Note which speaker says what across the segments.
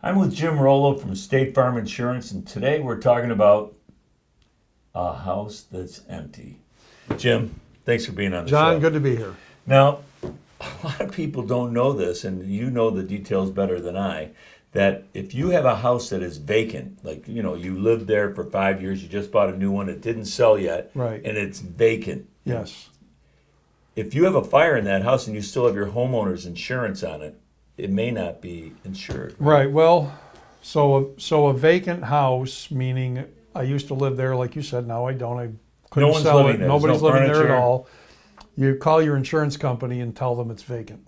Speaker 1: I'm with Jim Rollo from State Farm Insurance, and today we're talking about a house that's empty. Jim, thanks for being on the show.
Speaker 2: John, good to be here.
Speaker 1: Now, a lot of people don't know this, and you know the details better than I, that if you have a house that is vacant, like, you lived there for 5 years, you just bought a new one, it didn't sell yet,
Speaker 2: Right.
Speaker 1: and it's vacant.
Speaker 2: Yes.
Speaker 1: If you have a fire in that house and you still have your homeowner's insurance on it, it may not be insured.
Speaker 2: Right. Well, so a vacant house, meaning I used to live there, like you said. Now I don't. I couldn't
Speaker 1: No one's
Speaker 2: sell
Speaker 1: living
Speaker 2: it.
Speaker 1: there.
Speaker 2: Nobody's
Speaker 1: There's no
Speaker 2: living there at
Speaker 1: furniture.
Speaker 2: all. You call your insurance company and tell them it's vacant.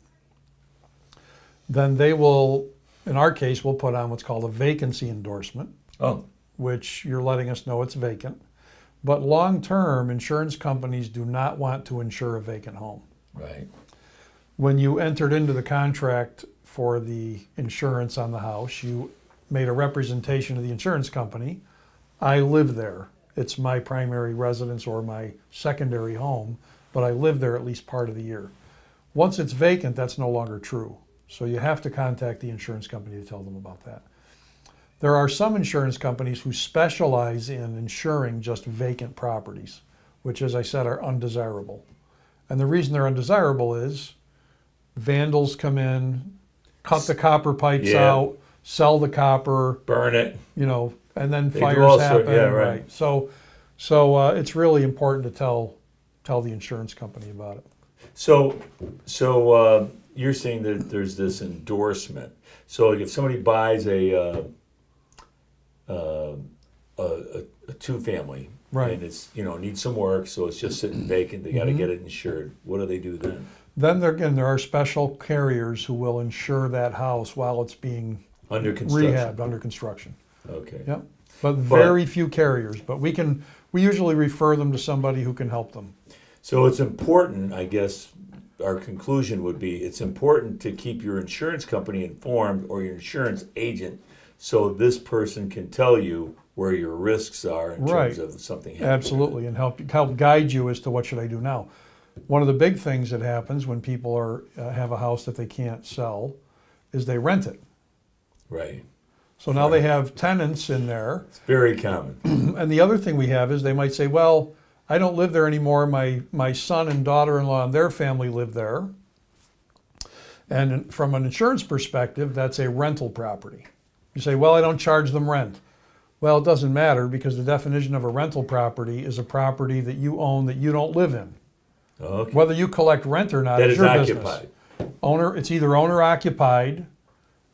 Speaker 2: Then they will, in our case, we'll put on what's called a vacancy endorsement,
Speaker 1: Oh,
Speaker 2: which you're letting us know it's vacant. But long-term, insurance companies do not want to insure a vacant home.
Speaker 1: right.
Speaker 2: When you entered into the contract for the insurance on the house, you made a representation to the insurance company. I live there. It's my primary residence or my secondary home, but I live there at least part of the year. Once it's vacant, that's no longer true. So you have to contact the insurance company to tell them about that. There are some insurance companies who specialize in insuring just vacant properties, which, as I said, are undesirable. And the reason they're undesirable is vandals come in, cut the copper pipes
Speaker 1: Yeah.
Speaker 2: out, sell the copper,
Speaker 1: Burn it.
Speaker 2: and then
Speaker 1: They do all
Speaker 2: fires
Speaker 1: sort-
Speaker 2: happen.
Speaker 1: yeah, right.
Speaker 2: So it's really important to tell the insurance company about it.
Speaker 1: So you're saying that there's this endorsement. So if somebody buys a two-family,
Speaker 2: Right.
Speaker 1: and it's needs some work, so it's just sitting vacant, they got to get it insured. What do they do then?
Speaker 2: Then there are special carriers who will insure that house while it's being
Speaker 1: Under construction.
Speaker 2: rehabbed, under construction.
Speaker 1: Okay.
Speaker 2: Yep. But very few carriers. But we usually refer them to somebody who can help them.
Speaker 1: So it's important, I guess. Our conclusion would be it's important to keep your insurance company informed or your insurance agent, so this person can tell you where your risks are in
Speaker 2: Right.
Speaker 1: terms of something happening.
Speaker 2: Absolutely, and help guide you as to what should I do now. One of the big things that happens when people have a house that they can't sell is they rent it.
Speaker 1: Right.
Speaker 2: So now they have tenants in there.
Speaker 1: It's very common.
Speaker 2: And the other thing we have is they might say, well, I don't live there anymore. My son and daughter-in-law and their family live there. And from an insurance perspective, that's a rental property. You say, well, I don't charge them rent. Well, it doesn't matter, because the definition of a rental property is a property that you own that you don't live in.
Speaker 1: Okay.
Speaker 2: Whether you collect rent or not
Speaker 1: That
Speaker 2: is
Speaker 1: is
Speaker 2: your
Speaker 1: occupied.
Speaker 2: business. It's either owner occupied,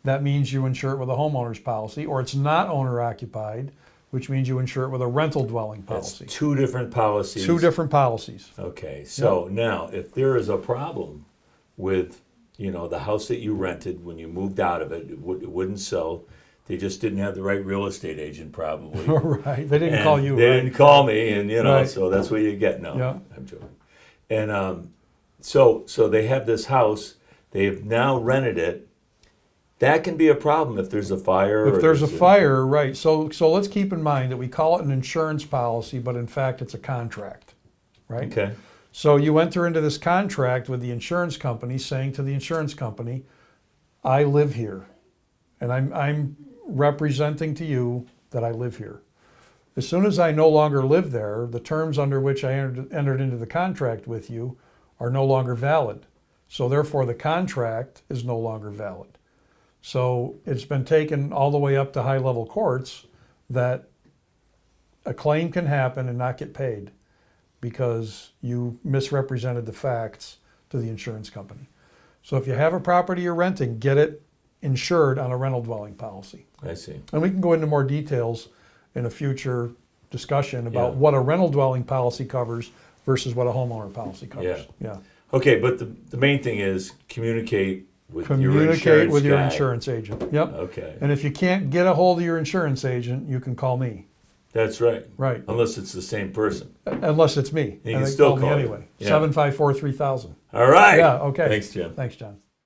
Speaker 2: that means you insure it with a homeowner's policy, or it's not owner occupied, which means you insure it with a rental dwelling
Speaker 1: That's
Speaker 2: policy.
Speaker 1: two different policies.
Speaker 2: Two different policies.
Speaker 1: Okay. So now, if there is a problem with, the house that you rented when you moved out of it, it wouldn't sell. They just didn't have the right real estate agent, probably.
Speaker 2: Right. They didn't
Speaker 1: And
Speaker 2: call you.
Speaker 1: They
Speaker 2: right?
Speaker 1: didn't call me, and
Speaker 2: Right.
Speaker 1: so that's what you get. No,
Speaker 2: Yeah.
Speaker 1: I'm joking. And so they have this house. They have now rented it. That can be a problem if there's a fire.
Speaker 2: If
Speaker 1: or
Speaker 2: there's a fire, right. So let's keep in mind that we call it an insurance policy, but in fact it's a contract, right?
Speaker 1: Okay.
Speaker 2: So you enter into this contract with the insurance company, saying to the insurance company, I live here, and I'm representing to you that I live here. As soon as I no longer live there, the terms under which I entered into the contract with you are no longer valid. So therefore the contract is no longer valid. So it's been taken all the way up to high-level courts that a claim can happen and not get paid because you misrepresented the facts to the insurance company. So if you have a property you're renting, get it insured on a rental dwelling policy.
Speaker 1: I see.
Speaker 2: And we can go into more details in a future discussion about
Speaker 1: Yeah.
Speaker 2: what a rental dwelling policy covers versus what a homeowner policy covers.
Speaker 1: Yeah. Okay, but the main thing is communicate with your
Speaker 2: Communicate
Speaker 1: insurance
Speaker 2: with your
Speaker 1: guy.
Speaker 2: insurance agent. Yep.
Speaker 1: Okay.
Speaker 2: And if you can't get a hold of your insurance agent, you can call me.
Speaker 1: That's right.
Speaker 2: Right.
Speaker 1: Unless it's the same person.
Speaker 2: Unless it's me.
Speaker 1: You can
Speaker 2: And they
Speaker 1: still
Speaker 2: call me
Speaker 1: call you.
Speaker 2: anyway.
Speaker 1: Yeah.
Speaker 2: 754-3000.
Speaker 1: All right.
Speaker 2: Yeah, okay.
Speaker 1: Thanks, Jim.
Speaker 2: Thanks, John.